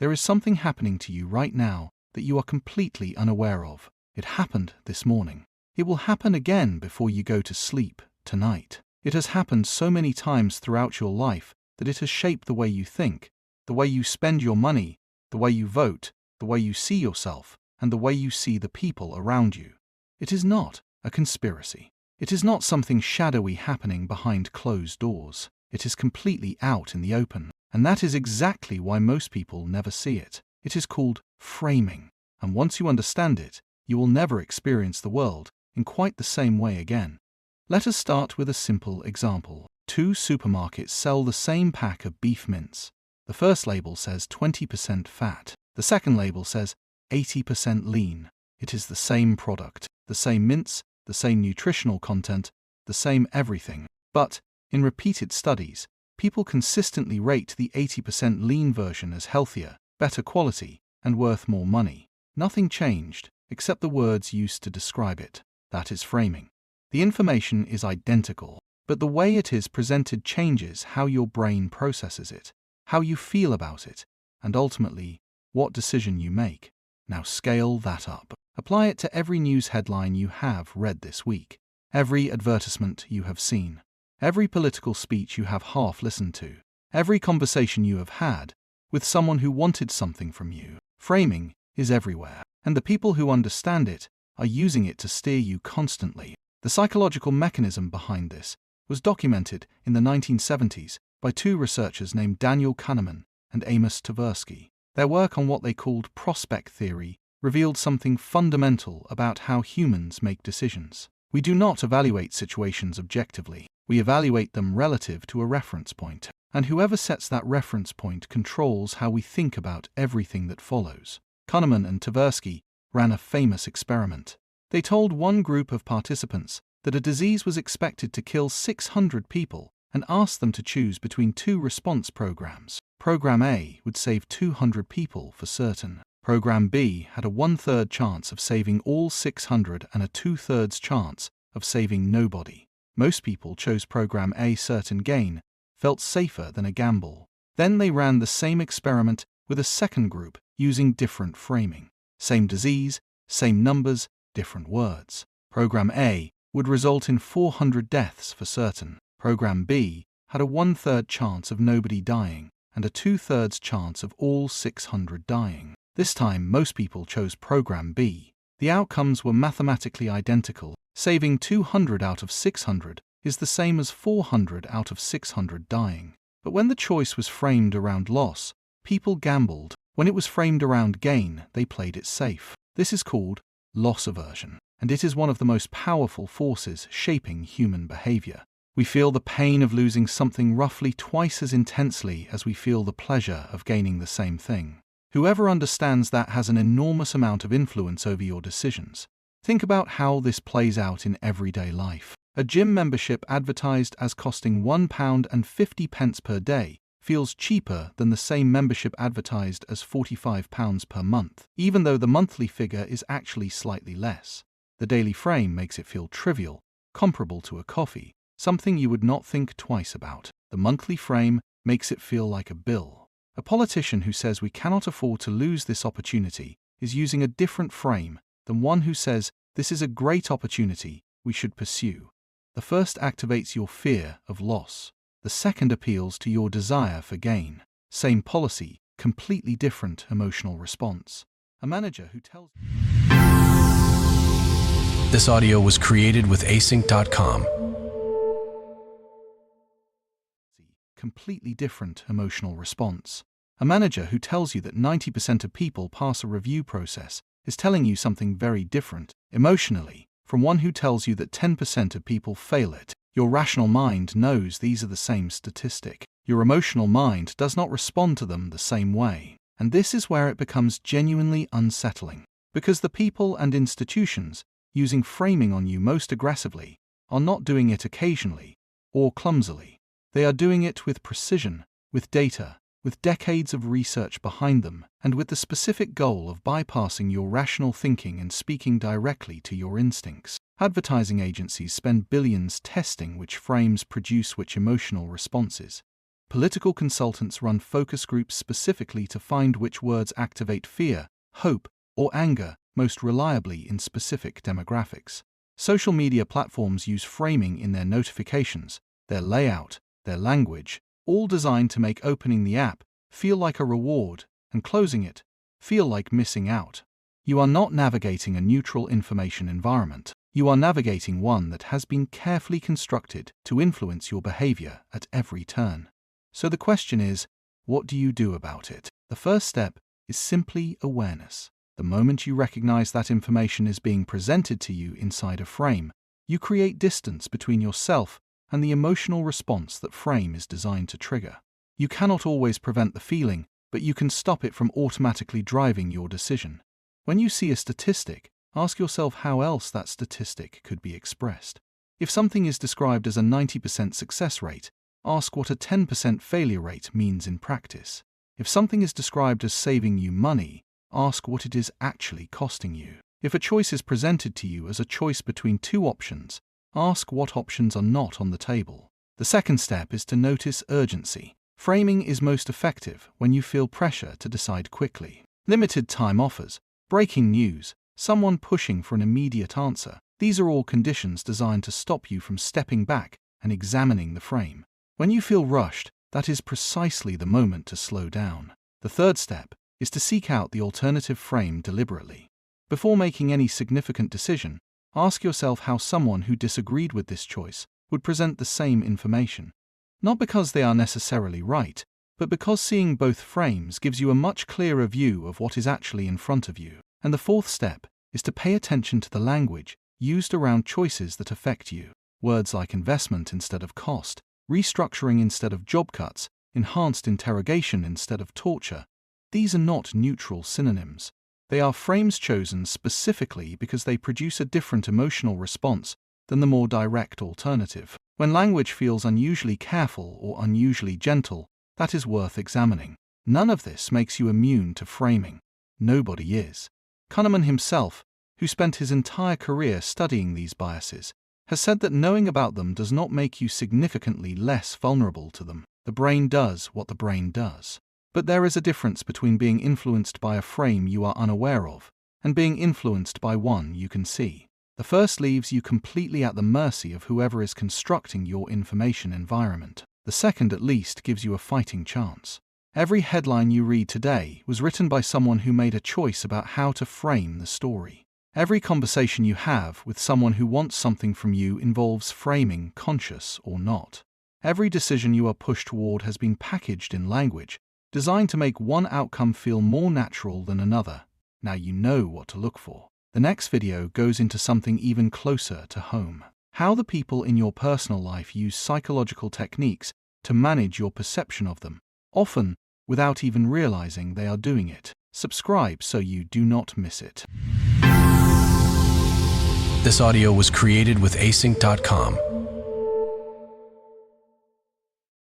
There is something happening to you right now that you are completely unaware of. It happened this morning. It will happen again before you go to sleep tonight. It has happened so many times throughout your life that it has shaped the way you think, the way you spend your money, the way you vote, the way you see yourself, and the way you see the people around you. It is not a conspiracy. It is not something shadowy happening behind closed doors. It is completely out in the open, and that is exactly why most people never see it. It is called framing, and once you understand it, you will never experience the world in quite the same way again. Let us start with a simple example. Two supermarkets sell the same pack of beef mince. The first label says 20% fat. The second label says 80% lean. It is the same product, the same mince, the same nutritional content, the same everything. But, in repeated studies, people consistently rate the 80% lean version as healthier, better quality, and worth more money. Nothing changed, except the words used to describe it. That is framing. The information is identical, but the way it is presented changes how your brain processes it, how you feel about it, and ultimately, what decision you make. Now scale that up. Apply it to every news headline you have read this week, every advertisement you have seen, every political speech you have half listened to, every conversation you have had with someone who wanted something from you. Framing is everywhere, and the people who understand it are using it to steer you constantly. The psychological mechanism behind this was documented in the 1970s by two researchers named Daniel Kahneman and Amos Tversky. Their work on what they called prospect theory revealed something fundamental about how humans make decisions. We do not evaluate situations objectively. We evaluate them relative to a reference point, and whoever sets that reference point controls how we think about everything that follows. Kahneman and Tversky ran a famous experiment. They told one group of participants that a disease was expected to kill 600 people and asked them to choose between two response programs. Program A would save 200 people for certain. Program B had a 1/3 chance of saving all 600 and a 2/3 chance of saving nobody. Most people chose Program A. Certain gain felt safer than a gamble. Then they ran the same experiment with a second group using different framing. Same disease, same numbers, different words. Program A would result in 400 deaths for certain. Program B had a 1/3 chance of nobody dying and a 2/3 chance of all 600 dying. This time, most people chose Program B. The outcomes were mathematically identical. Saving 200 out of 600 is the same as 400 out of 600 dying. But when the choice was framed around loss, people gambled. When it was framed around gain, they played it safe. This is called loss aversion, and it is one of the most powerful forces shaping human behavior. We feel the pain of losing something roughly twice as intensely as we feel the pleasure of gaining the same thing. Whoever understands that has an enormous amount of influence over your decisions. Think about how this plays out in everyday life. A gym membership advertised as costing £1.50 per day feels cheaper than the same membership advertised as £45 per month, even though the monthly figure is actually slightly less. The daily frame makes it feel trivial, comparable to a coffee, something you would not think twice about. The monthly frame makes it feel like a bill. A politician who says we cannot afford to lose this opportunity is using a different frame than one who says this is a great opportunity we should pursue. The first activates your fear of loss. The second appeals to your desire for gain. Same policy, completely different emotional response. A manager who tells... This audio was created with async.com. Completely different emotional response. A manager who tells you that 90% of people pass a review process is telling you something very different emotionally from one who tells you that 10% of people fail it. Your rational mind knows these are the same statistic. Your emotional mind does not respond to them the same way. And this is where it becomes genuinely unsettling, because the people and institutions using framing on you most aggressively are not doing it occasionally or clumsily. They are doing it with precision, with data, with decades of research behind them, and with the specific goal of bypassing your rational thinking and speaking directly to your instincts. Advertising agencies spend billions testing which frames produce which emotional responses. Political consultants run focus groups specifically to find which words activate fear, hope, or anger most reliably in specific demographics. Social media platforms use framing in their notifications, their layout, their language, all designed to make opening the app feel like a reward and closing it feel like missing out. You are not navigating a neutral information environment. You are navigating one that has been carefully constructed to influence your behavior at every turn. So the question is, what do you do about it? The first step is simply awareness. The moment you recognize that information is being presented to you inside a frame, you create distance between yourself and the emotional response that frame is designed to trigger. You cannot always prevent the feeling, but you can stop it from automatically driving your decision. When you see a statistic, ask yourself how else that statistic could be expressed. If something is described as a 90% success rate, ask what a 10% failure rate means in practice. If something is described as saving you money, ask what it is actually costing you. If a choice is presented to you as a choice between two options, ask what options are not on the table. The second step is to notice urgency. Framing is most effective when you feel pressure to decide quickly. Limited time offers, breaking news, someone pushing for an immediate answer. These are all conditions designed to stop you from stepping back and examining the frame. When you feel rushed, that is precisely the moment to slow down. The third step is to seek out the alternative frame deliberately. Before making any significant decision, ask yourself how someone who disagreed with this choice would present the same information. Not because they are necessarily right, but because seeing both frames gives you a much clearer view of what is actually in front of you. And the fourth step is to pay attention to the language used around choices that affect you. Words like investment instead of cost, restructuring instead of job cuts, enhanced interrogation instead of torture. These are not neutral synonyms. They are frames chosen specifically because they produce a different emotional response than the more direct alternative. When language feels unusually careful or unusually gentle, that is worth examining. None of this makes you immune to framing. Nobody is. Kahneman himself, who spent his entire career studying these biases, has said that knowing about them does not make you significantly less vulnerable to them. The brain does what the brain does. But there is a difference between being influenced by a frame you are unaware of and being influenced by one you can see. The first leaves you completely at the mercy of whoever is constructing your information environment. The second, at least, gives you a fighting chance. Every headline you read today was written by someone who made a choice about how to frame the story. Every conversation you have with someone who wants something from you involves framing, conscious or not. Every decision you are pushed toward has been packaged in language, designed to make one outcome feel more natural than another. Now you know what to look for. The next video goes into something even closer to home. How the people in your personal life use psychological techniques to manage your perception of them, often without even realizing they are doing it. Subscribe so you do not miss it. This audio was created with Async.com.